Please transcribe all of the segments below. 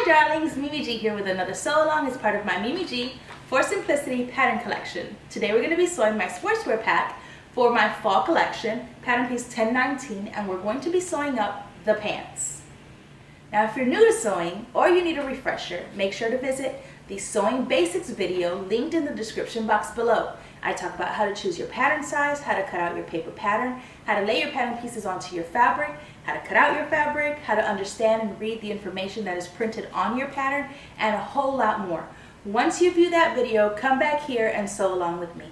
Hi darlings, Mimi G here with another sew along as part of my Mimi G for Simplicity pattern collection. Today we're going to be sewing my sportswear pack for my fall collection, pattern piece 1019, and we're going to be sewing up the pants. Now if you're new to sewing or you need a refresher, make sure to visit the Sewing Basics video linked in the description box below. I talk about how to choose your pattern size, how to cut out your paper pattern, how to lay your pattern pieces onto your fabric, how to cut out your fabric, how to understand and read the information that is printed on your pattern, and a whole lot more. Once you view that video, come back here and sew along with me.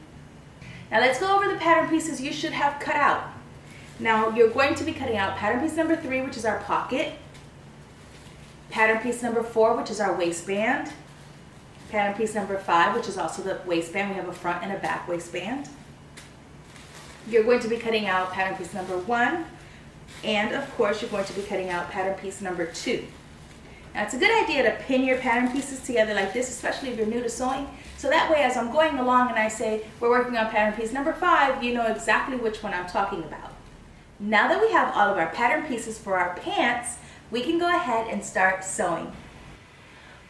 Now let's go over the pattern pieces you should have cut out. Now you're going to be cutting out pattern piece number 3, which is our pocket, pattern piece number 4, which is our waistband, pattern piece number 5, which is also the waistband. We have a front and a back waistband. You're going to be cutting out pattern piece number 1, and of course you're going to be cutting out pattern piece number 2. Now it's a good idea to pin your pattern pieces together like this, especially if you're new to sewing, so that way as I'm going along and I say we're working on pattern piece number 5, you know exactly which one I'm talking about. Now that we have all of our pattern pieces for our pants, we can go ahead and start sewing.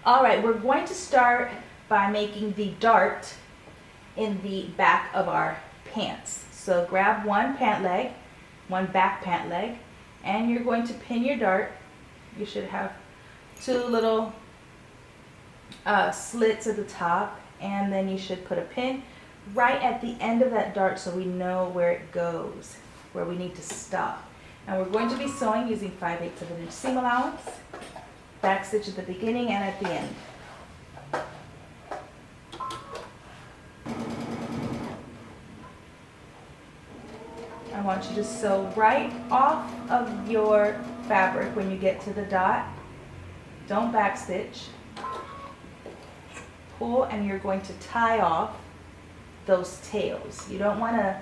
Alright, we're going to start by making the dart in the back of our pants. So grab one pant leg, one back pant leg, and you're going to pin your dart. You should have 2 little slits at the top, and then you should put a pin right at the end of that dart so we know where it goes, where we need to stop. And we're going to be sewing using 5/8 of an inch seam allowance, back stitch at the beginning and at the end. I want you to sew right off of your fabric when you get to the dot. Don't back stitch. Pull, and you're going to tie off those tails. You don't want to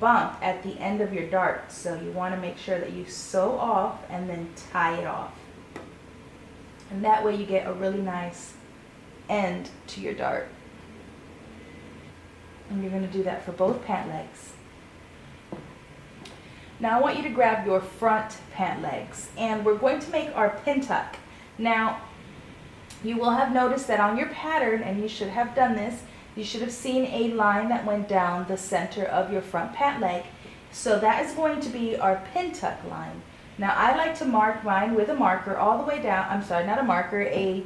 bump at the end of your dart, so you want to make sure that you sew off and then tie it off. And that way you get a really nice end to your dart. And you're going to do that for both pant legs. Now I want you to grab your front pant legs, and we're going to make our pintuck. Now you will have noticed that on your pattern, and you should have done this, you should have seen a line that went down the center of your front pant leg. So that is going to be our pintuck line. Now I like to mark mine with a marker all the way down, I'm sorry, not a marker, a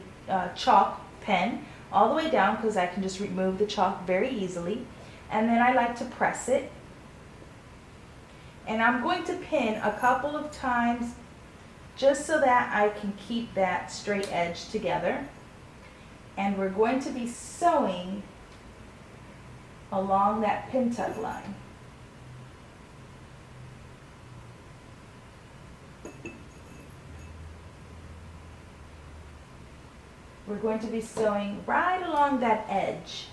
chalk pen, all the way down, because I can just remove the chalk very easily. And then I like to press it. And I'm going to pin a couple of times just so that I can keep that straight edge together. And we're going to be sewing along that pintuck line. We're going to be sewing right along that edge.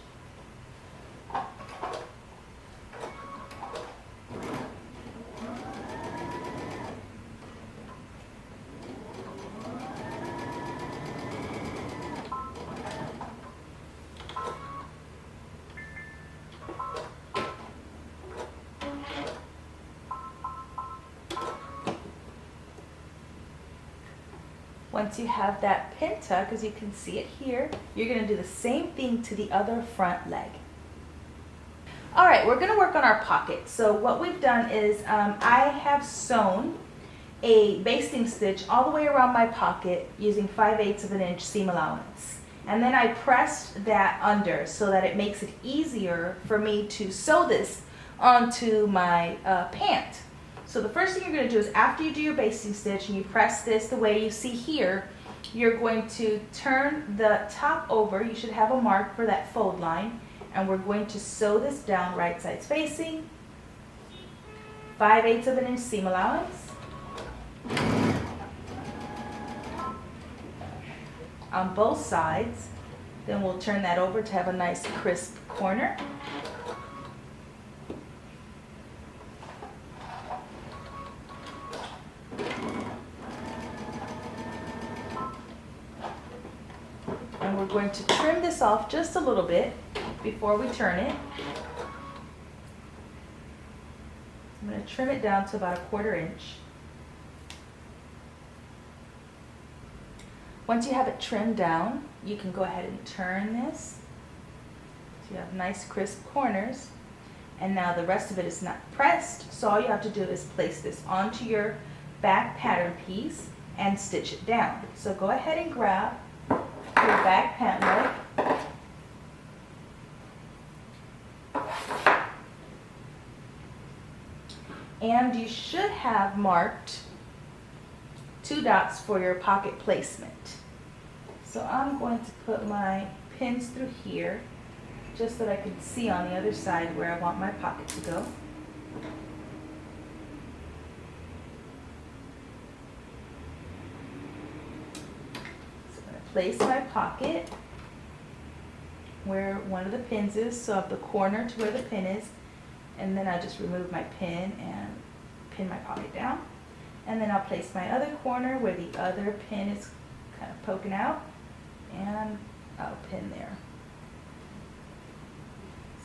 Once you have that pintuck, as you can see it here, you're going to do the same thing to the other front leg. Alright, we're going to work on our pocket. So what we've done is I have sewn a basting stitch all the way around my pocket using 5/8 of an inch seam allowance. And then I pressed that under so that it makes it easier for me to sew this onto my pant. So the first thing you're going to do is after you do your basting stitch and you press this the way you see here, you're going to turn the top over. You should have a mark for that fold line, and we're going to sew this down right side spacing, 5/8 of an inch seam allowance, on both sides. Then we'll turn that over to have a nice crisp corner. And we're going to trim this off just a little bit before we turn it. I'm going to trim it down to about 1/4 inch. Once you have it trimmed down, you can go ahead and turn this so you have nice crisp corners. And now the rest of it is not pressed, so all you have to do is place this onto your back pattern piece and stitch it down. So go ahead and grab your back pant leg. And you should have marked 2 dots for your pocket placement. So I'm going to put my pins through here just so that I can see on the other side where I want my pocket to go. So I'm going to place my pocket where one of the pins is, so up the corner to where the pin is, and then I just remove my pin and pin my pocket down. And then I'll place my other corner where the other pin is kind of poking out, and I'll pin there.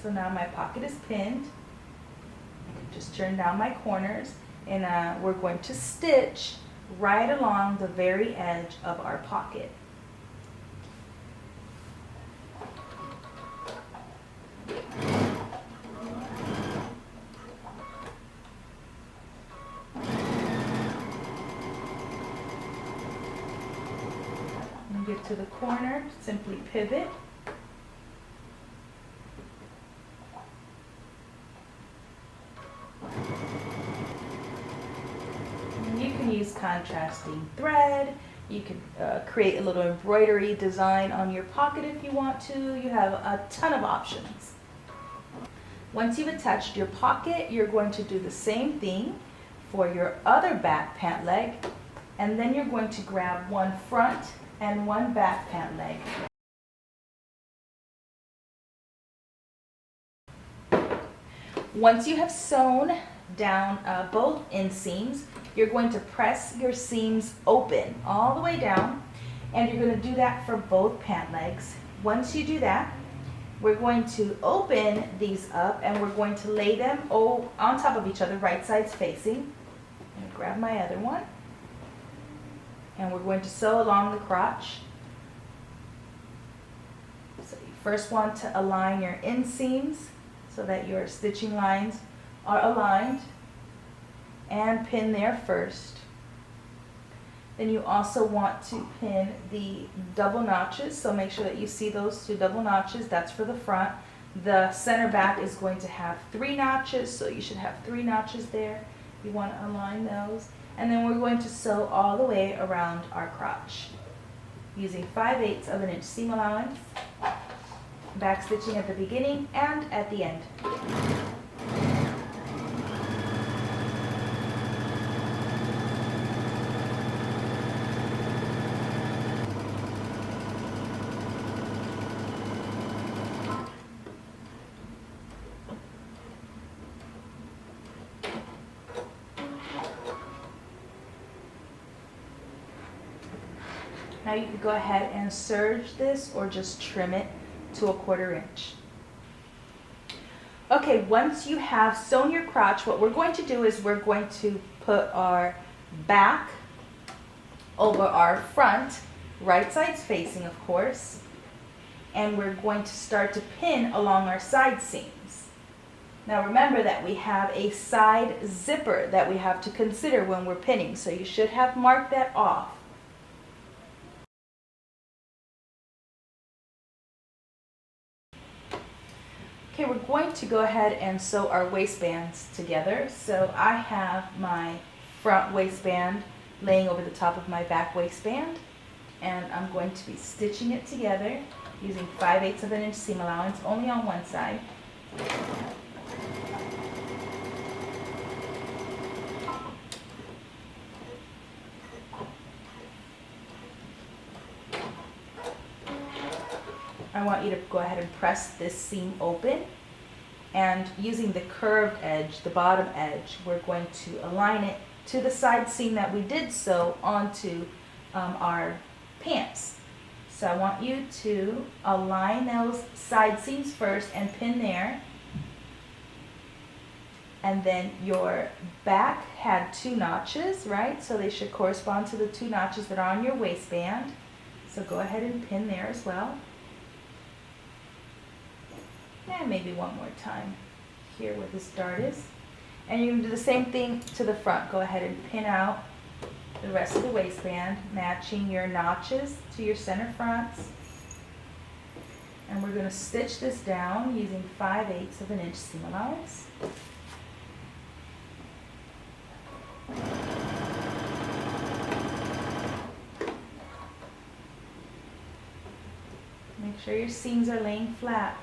So now my pocket is pinned. I can just turn down my corners, and we're going to stitch right along the very edge of our pocket. Get to the corner, simply pivot. And you can use contrasting thread. You can create a little embroidery design on your pocket if you want to. You have a ton of options. Once you've attached your pocket, you're going to do the same thing for your other back pant leg, and then you're going to grab one front and one back pant leg. Once you have sewn down both inseams, you're going to press your seams open all the way down, and you're going to do that for both pant legs. Once you do that, we're going to open these up and we're going to lay them on top of each other, right sides facing. I'm going to grab my other one. And we're going to sew along the crotch. So you first want to align your inseams so that your stitching lines are aligned, and pin there first. Then you also want to pin the double notches, so make sure that you see those 2 double notches. That's for the front. The center back is going to have 3 notches, so you should have 3 notches there. You want to align those. And then we're going to sew all the way around our crotch using 5/8 of an inch seam allowance, back stitching at the beginning and at the end. Now you can go ahead and serge this or just trim it to 1/4 inch. Okay, once you have sewn your crotch, what we're going to do is we're going to put our back over our front, right sides facing of course, and we're going to start to pin along our side seams. Now remember that we have a side zipper that we have to consider when we're pinning, so you should have marked that off. Okay, we're going to go ahead and sew our waistbands together. So I have my front waistband laying over the top of my back waistband, and I'm going to be stitching it together using 5/8 of an inch seam allowance, only on one side. I want you to go ahead and press this seam open, and using the curved edge, the bottom edge, we're going to align it to the side seam that we did sew onto our pants. So I want you to align those side seams first and pin there. And then your back had 2 notches, right? So they should correspond to the 2 notches that are on your waistband. So go ahead and pin there as well. And maybe one more time here where this dart is. And you're going to do the same thing to the front. Go ahead and pin out the rest of the waistband, matching your notches to your center fronts. And we're going to stitch this down using 5/8 of an inch seam allowance. Make sure your seams are laying flat.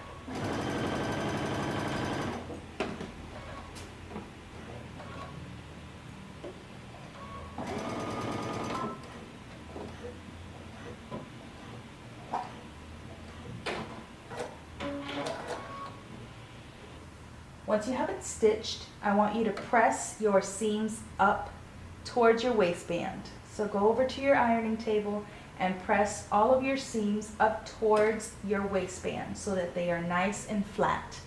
Once you have it stitched, I want you to press your seams up towards your waistband. So go over to your ironing table and press all of your seams up towards your waistband so that they are nice and flat.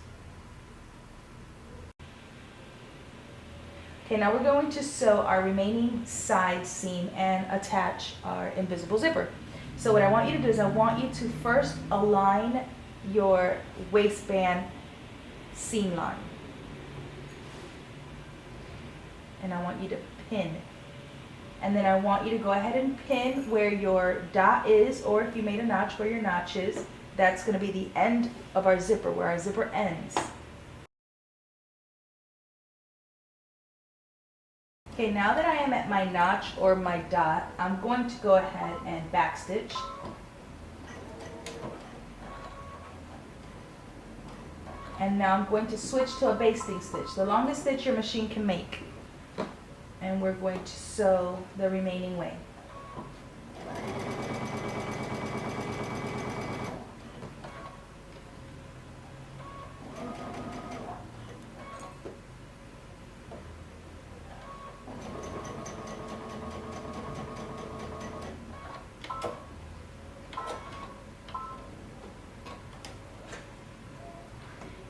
Okay, now we're going to sew our remaining side seam and attach our invisible zipper. So what I want you to do is I want you to first align your waistband seam line. And I want you to pin. And then I want you to go ahead and pin where your dot is, or if you made a notch where your notch is, that's going to be the end of our zipper, where our zipper ends. Okay, now that I am at my notch or my dot, I'm going to go ahead and backstitch. And now I'm going to switch to a basting stitch, the longest stitch your machine can make. And we're going to sew the remaining way.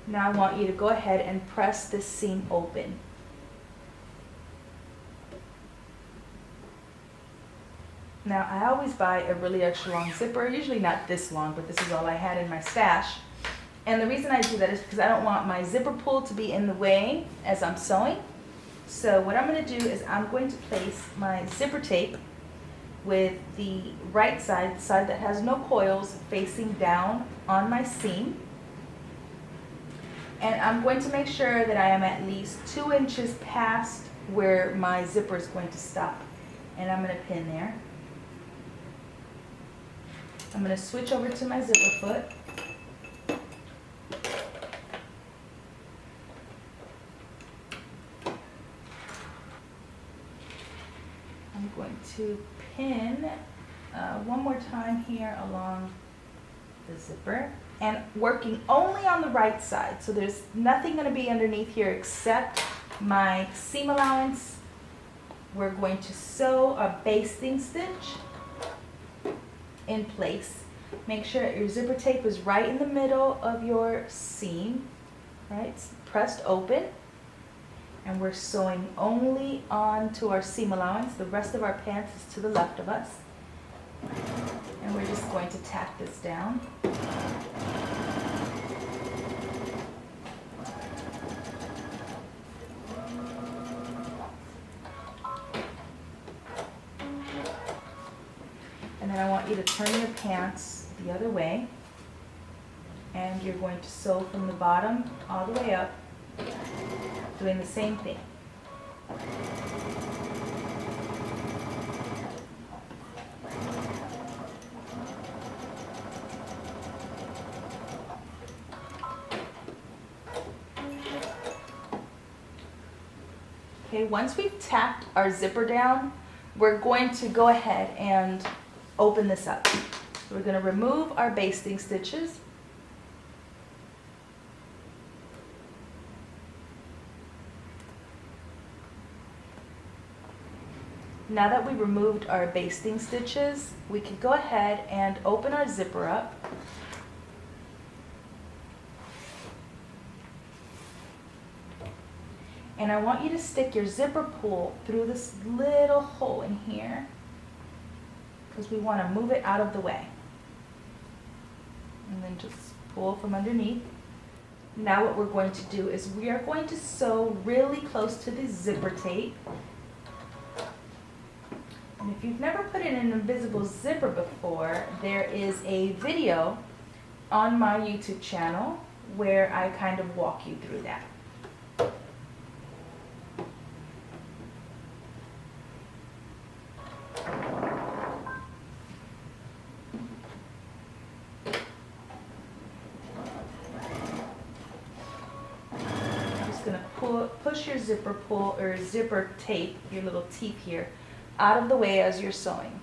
Now I want you to go ahead and press this seam open. Now I always buy a really extra long zipper, usually not this long, but this is all I had in my stash. And the reason I do that is because I don't want my zipper pull to be in the way as I'm sewing. So what I'm going to do is I'm going to place my zipper tape with the right side, the side that has no coils, facing down on my seam. And I'm going to make sure that I am at least 2 inches past where my zipper is going to stop. And I'm going to pin there. I'm going to switch over to my zipper foot. I'm going to pin one more time here along the zipper, and working only on the right side. So there's nothing going to be underneath here except my seam allowance. We're going to sew a basting stitch in place. Make sure that your zipper tape is right in the middle of your seam, right? It's pressed open. And we're sewing only onto our seam allowance. The rest of our pants is to the left of us. And we're just going to tack this down. And then I want you to turn your pants the other way. And you're going to sew from the bottom all the way up, doing the same thing. Okay, once we've tacked our zipper down, we're going to go ahead and open this up. We're going to remove our basting stitches. Now that we removed our basting stitches, we can go ahead and open our zipper up. And I want you to stick your zipper pull through this little hole in here. because we want to move it out of the way. And then just pull from underneath. Now what we're going to do is we are going to sew really close to the zipper tape. And if you've never put in an invisible zipper before, there is a video on my YouTube channel where I kind of walk you through that. Push your zipper tape, your little teeth here, out of the way as you're sewing.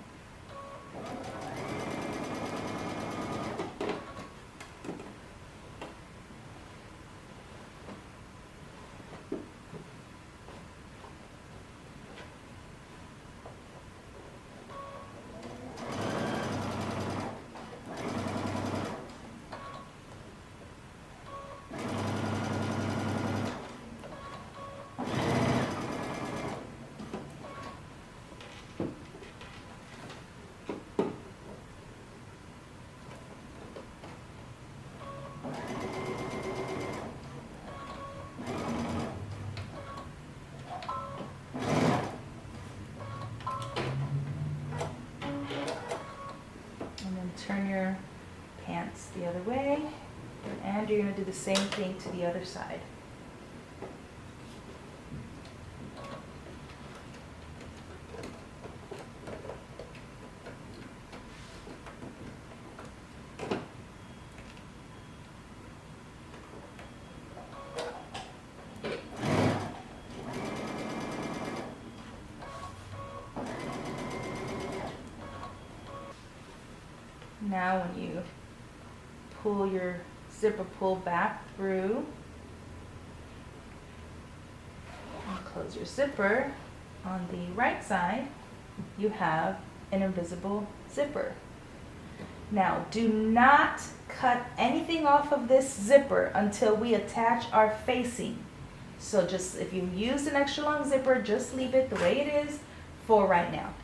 Turn your pants the other way, and you're going to do the same thing to the other side. Now when you pull your zipper pull back through and close your zipper, on the right side you have an invisible zipper. Now do not cut anything off of this zipper until we attach our facing. So just if you use an extra long zipper, just leave it the way it is for right now.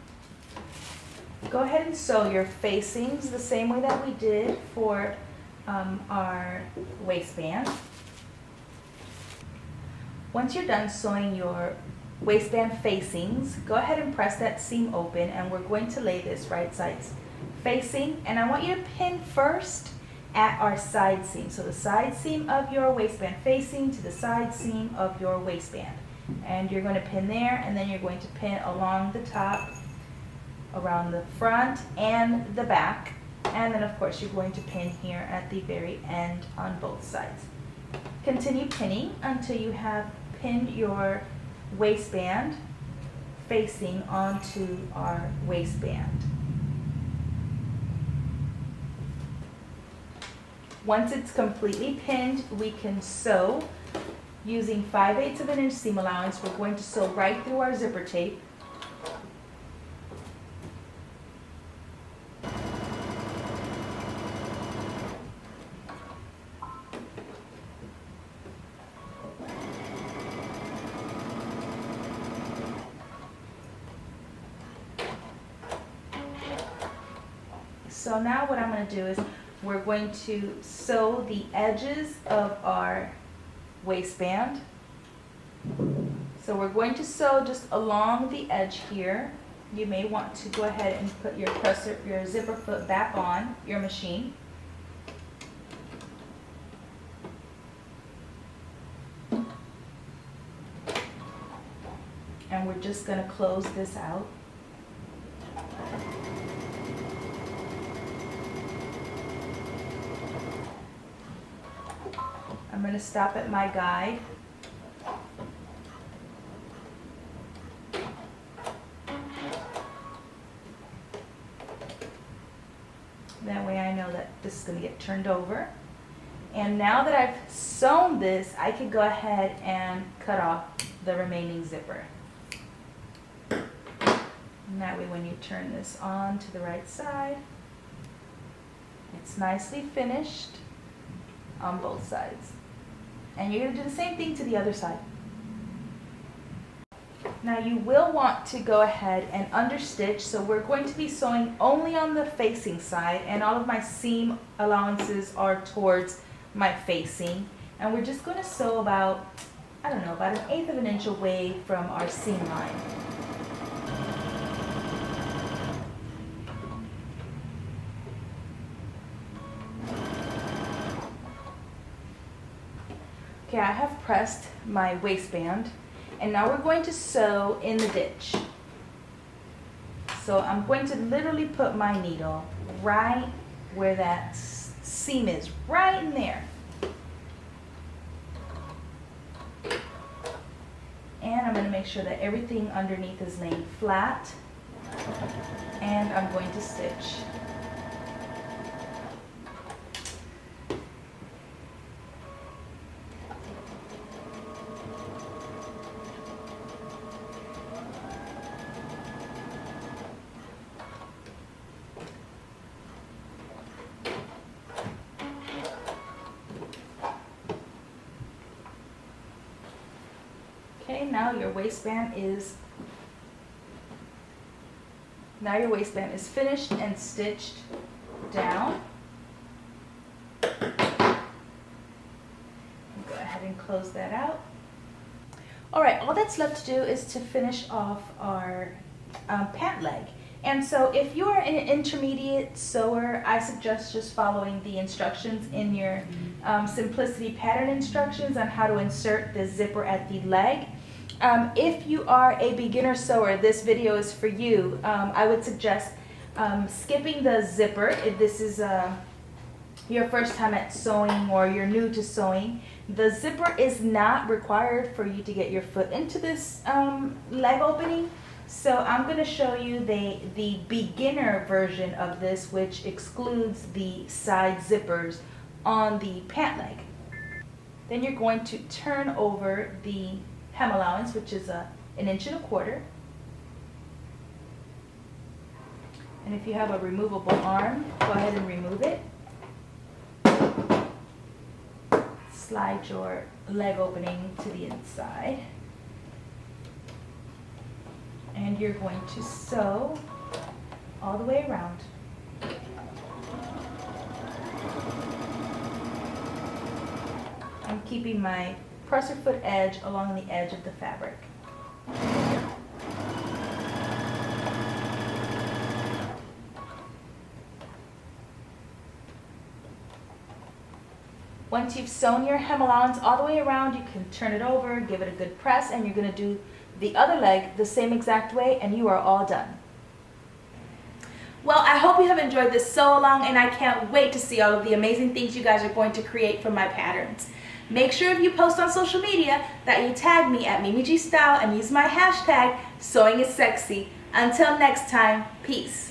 Go ahead and sew your facings the same way that we did for our waistband. Once you're done sewing your waistband facings, go ahead and press that seam open, and we're going to lay this right sides facing, and I want you to pin first at our side seam. So the side seam of your waistband facing to the side seam of your waistband. And you're going to pin there, and then you're going to pin along the top, around the front and the back, and then of course you're going to pin here at the very end on both sides. Continue pinning until you have pinned your waistband facing onto our waistband. Once it's completely pinned, we can sew using 5/8 of an inch seam allowance. We're going to sew right through our zipper tape. So now what I'm going to do is we're going to sew the edges of our waistband. So we're going to sew just along the edge here. You may want to go ahead and put your zipper foot back on your machine. And we're just going to close this out. I'm going to stop at my guide. That way I know that this is going to get turned over. And now that I've sewn this, I can go ahead and cut off the remaining zipper. And that way when you turn this on to the right side, it's nicely finished on both sides. And you're going to do the same thing to the other side. Now you will want to go ahead and understitch, so we're going to be sewing only on the facing side, and all of my seam allowances are towards my facing. And we're just going to sew about, I don't know, about 1/8 of an inch away from our seam line. Okay, I have pressed my waistband, and now we're going to sew in the ditch. So I'm going to literally put my needle right where that seam is, right in there. And I'm going to make sure that everything underneath is laying flat, and I'm going to stitch. Okay, now your waistband is finished and stitched down. Go ahead and close that out. All right, all that's left to do is to finish off our pant leg. And so if you are an intermediate sewer, I suggest just following the instructions in your Simplicity pattern instructions on how to insert the zipper at the leg. If you are a beginner sewer, this video is for you. I would suggest skipping the zipper if this is your first time at sewing or you're new to sewing. The zipper is not required for you to get your foot into this leg opening. So I'm going to show you the beginner version of this, which excludes the side zippers on the pant leg. Then you're going to turn over the hem allowance, which is 1 1/4 inch. And if you have a removable arm, go ahead and remove it. Slide your leg opening to the inside. And you're going to sew all the way around. I'm keeping my presser foot edge along the edge of the fabric. Once you've sewn your hem allowance all the way around, you can turn it over, give it a good press, and you're going to do the other leg the same exact way, and you are all done. Well, I hope you have enjoyed this sew along, and I can't wait to see all of the amazing things you guys are going to create from my patterns. Make sure if you post on social media that you tag me at Mimi G Style and use my hashtag SewingIsSexy. Until next time, peace.